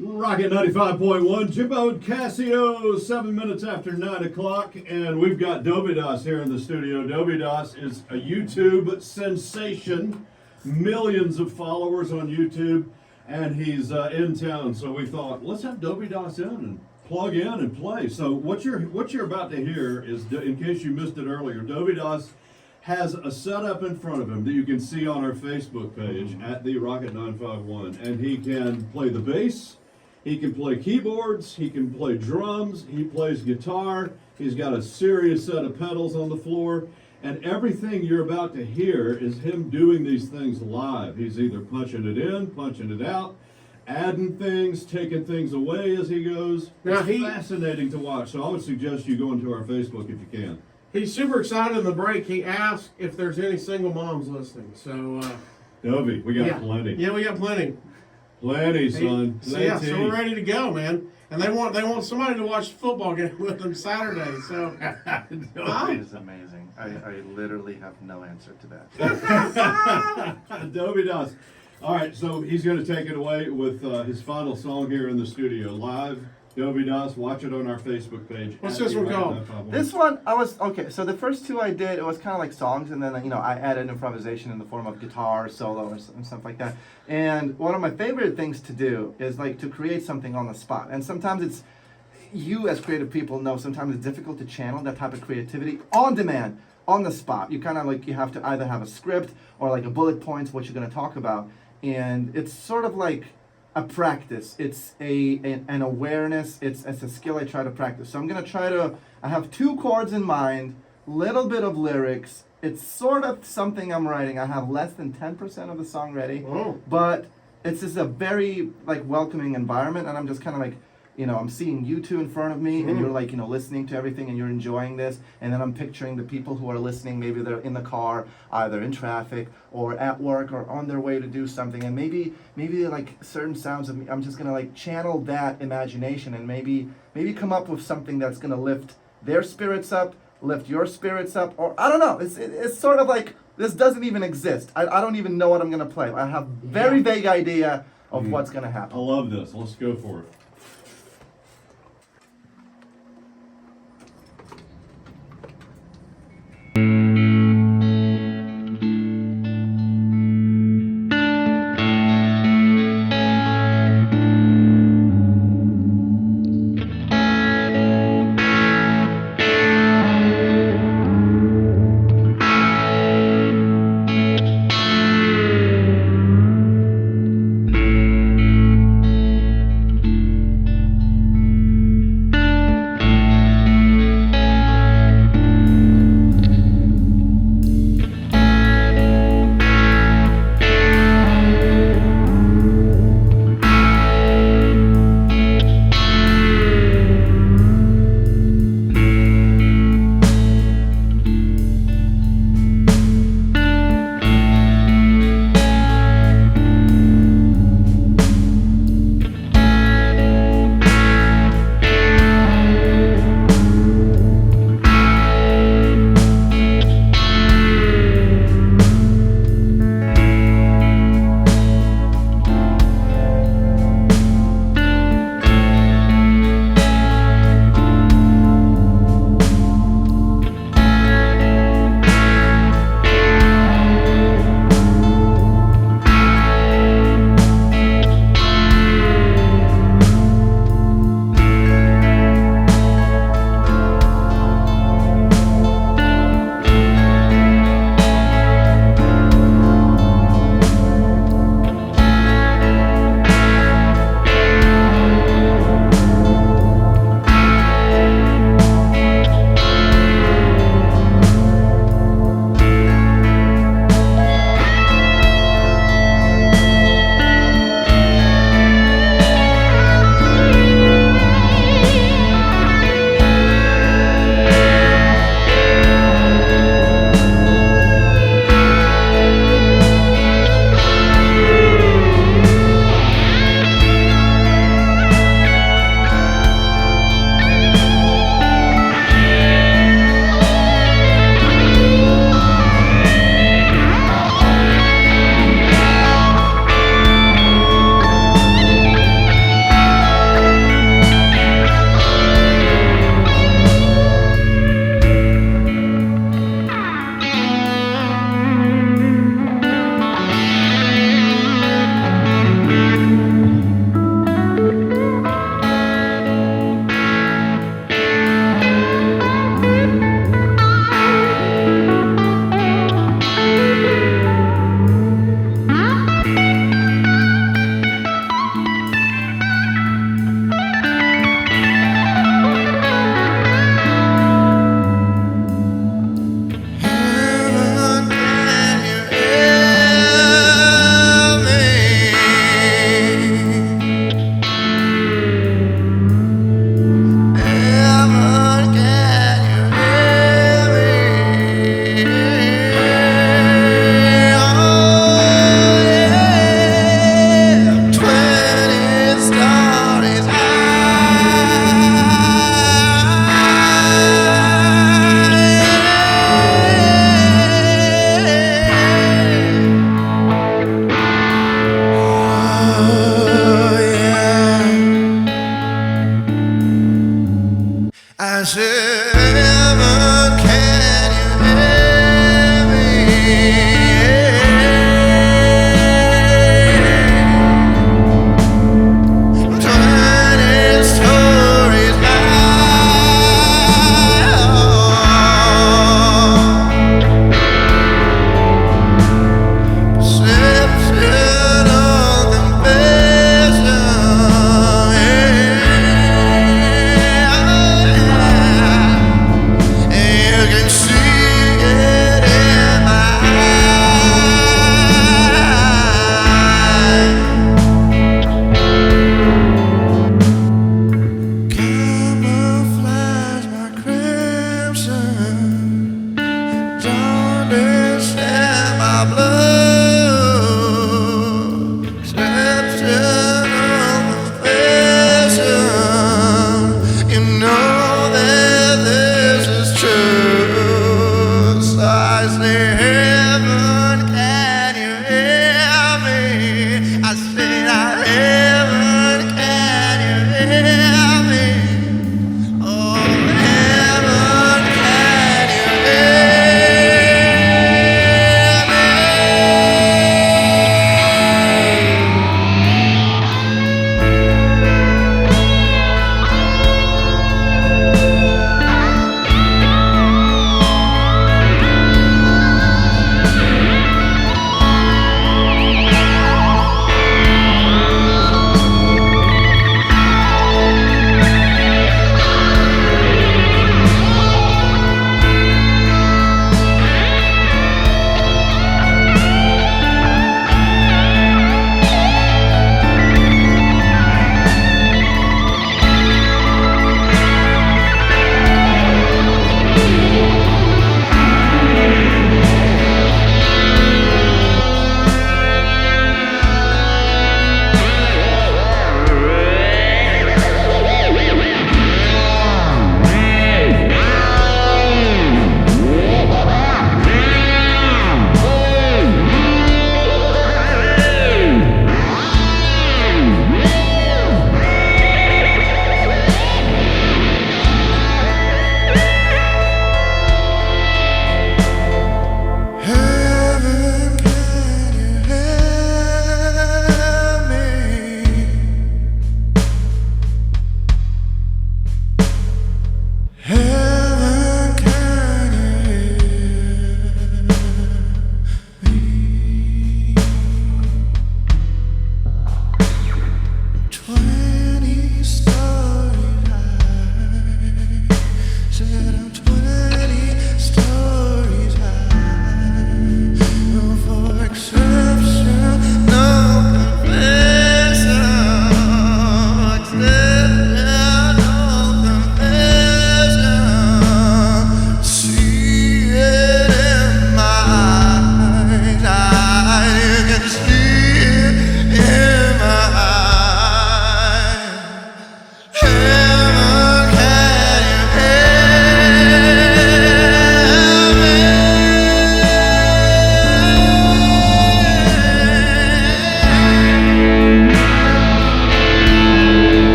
Rocket 95.1, Jimbo and Casio, 7 minutes after 9 o'clock, and we've got Dovydas here in the studio. Dovydas is a YouTube sensation, millions of followers on YouTube, and he's in town, so we thought, let's have Dovydas in and plug in and play. So what you're about to hear is, in case you missed it earlier, Dovydas has a setup in front of him that you can see on our Facebook page at the Rocket 951, and he can play the bass. He can play keyboards, he can play drums, he plays guitar, he's got a serious set of pedals on the floor, and everything you're about to hear is him doing these things live. He's either punching it in, punching it out, adding things, taking things away as he goes. Now It's fascinating to watch, so I would suggest you go into our Facebook if you can. He's super excited in the break. He asked if there's any single moms listening. So, Dovey, we got yeah. plenty. Yeah, we got plenty. Plenty, son. So yeah, so we're ready to go, man. And they want somebody to watch the football game with them Saturday. So It is amazing. I literally have no answer to that. Dovydas. All right, so he's going to take it away with his final song here in the studio live. Dovydas, watch it on our Facebook page. What's this one called? This one, okay, so the first two I did, it was kind of like songs, and then, I added improvisation in the form of guitar, solo, and stuff like that. And one of my favorite things to do is, like, to create something on the spot. And sometimes it's, you as creative people know, sometimes it's difficult to channel that type of creativity on demand, on the spot. You kind of, like, you have to either have a script or, like, a bullet points, what you're going to talk about. And it's sort of like a practice. It's an awareness. It's a skill I try to practice. So I'm going to try to, I have two chords in mind, little bit of lyrics. It's sort of something I'm writing. I have less than 10% of the song ready, but it's just a very, like, welcoming environment, and I'm just kind of like, I'm seeing you two in front of me, and you're, like, listening to everything, and you're enjoying this, and then I'm picturing the people who are listening. Maybe they're in the car, either in traffic, or at work, or on their way to do something, and maybe like, certain sounds of me, I'm just gonna, like, channel that imagination, and maybe come up with something that's gonna lift their spirits up, lift your spirits up, or I don't know, it's sort of like, this doesn't even exist. I don't even know what I'm gonna play. I have very vague idea of what's gonna happen. I love this. Let's go for it.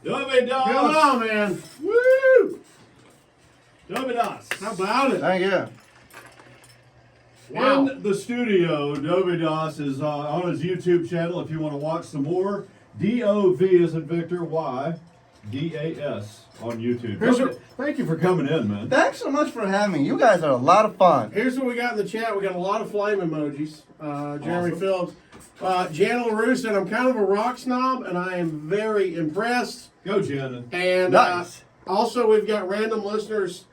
Dovydas! Come on, man. Woo! Dovydas. How about it? Thank you. Wow. In the studio, Dovydas is on his YouTube channel. If you want to watch some more, DOV is in Victor, YDAS on YouTube. Thank you for coming in, man. Thanks so much for having me. You guys are a lot of fun. Here's what we got in the chat. We got a lot of flame emojis. Jeremy Awesome. Phillips. Jan LaRue said, I'm kind of a rock snob, and I am very impressed. Go, Jen. And Nice. also, we've got random listeners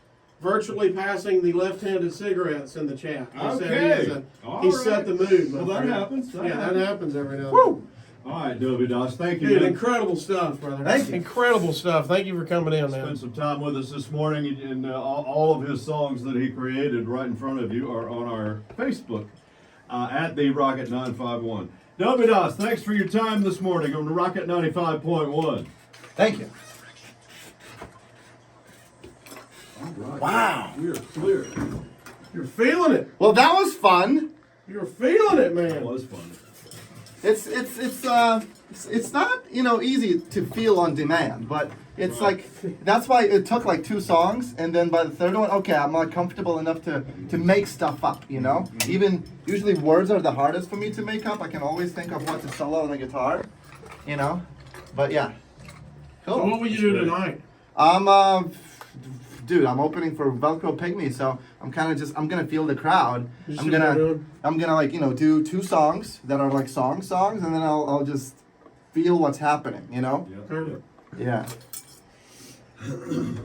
virtually passing the left-handed cigarettes in the chat. Okay. He set the mood. Well, that happens. That happens every now and then. Woo! All right, Dovydas. Thank you, Dude, man. incredible stuff, brother. Thank you. Incredible stuff. Thank you for coming in, man. Spent some time with us this morning, and all of his songs that he created right in front of you are on our Facebook at the Rocket 951. Dovydas, thanks for your time this morning on the Rocket 95.1. Thank you. All right. Wow. We are clear. You're feeling it. Well, that was fun. You're feeling it, That man. was fun. It's not easy to feel on demand, but it's like that's why it took like 2 songs, and then by the third one, okay, I'm not comfortable enough to make stuff up. Even usually words are the hardest for me to make up. I can always think of what to solo on the guitar, But yeah, So what will you do tonight? Dude, I'm opening for Velcro Pygmy, so I'm gonna feel the crowd. You I'm see what gonna you're doing? like do 2 songs that are like songs, and then I'll just feel what's happening. Perfect. Yeah. It'll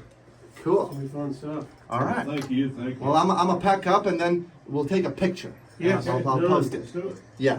Cool. be fun stuff. All right. Thank you. Thank you. Well, I'm gonna pack up and then we'll take a picture. Yes. I'll Do it. post it. Let's do it. Yeah.